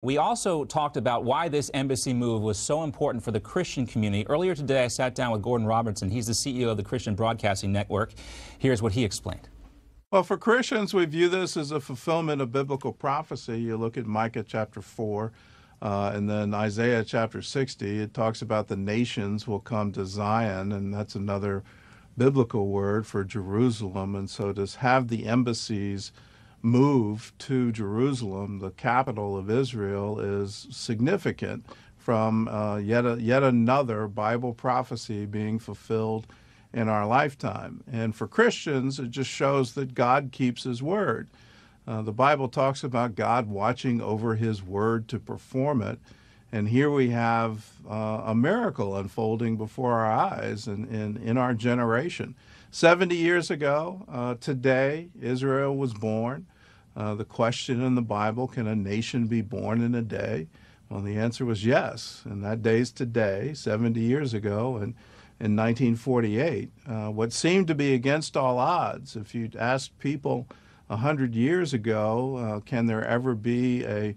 We also talked about why this embassy move was so important for the Christian community. Earlier today, I sat down with Gordon Robertson. He's the CEO of the Christian Broadcasting Network. Here's what he explained. Well, for Christians, we view this as a fulfillment of biblical prophecy. You look at Micah chapter 4, and then Isaiah chapter 60. It talks about the nations will come to Zion, and that's another biblical word for Jerusalem. And so to have the embassies move to Jerusalem, the capital of Israel, is significant from yet another Bible prophecy being fulfilled in our lifetime. And for Christians, it just shows that God keeps his word. The Bible talks about God watching over his word to perform it. And here we have a miracle unfolding before our eyes in our generation. 70 years ago, today, Israel was born. The question in the Bible, can a nation be born in a day? Well, the answer was yes. And that day's today, 70 years ago, and in 1948. What seemed to be against all odds, if you'd asked people 100 years ago, can there ever be a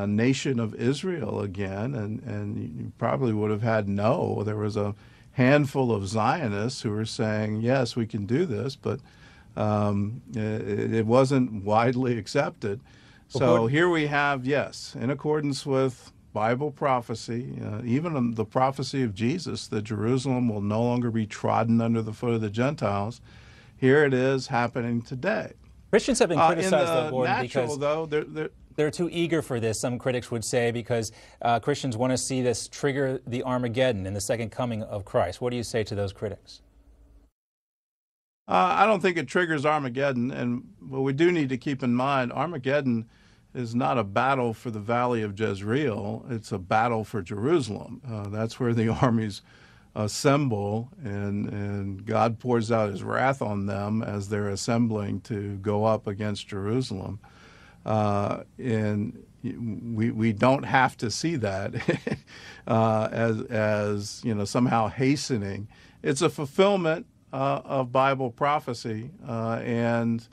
nation of Israel again? And you probably would have had no. There was a handful of Zionists who were saying, yes, we can do this, but it wasn't widely accepted. So here we have, yes, in accordance with Bible prophecy, even the prophecy of Jesus, that Jerusalem will no longer be trodden under the foot of the Gentiles. Here it is happening today. Christians have been criticized, though, Gordon, because they're too eager for this, some critics would say, because Christians want to see this trigger the Armageddon and the second coming of Christ. What do you say to those critics? I don't think it triggers Armageddon, but we do need to keep in mind Armageddon is not a battle for the Valley of Jezreel. It's a battle for Jerusalem. That's where the armies assemble, and God pours out his wrath on them as they're assembling to go up against Jerusalem. And we don't have to see that as somehow hastening. It's a fulfillment of Bible prophecy, and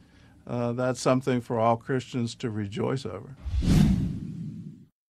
that's something for all Christians to rejoice over.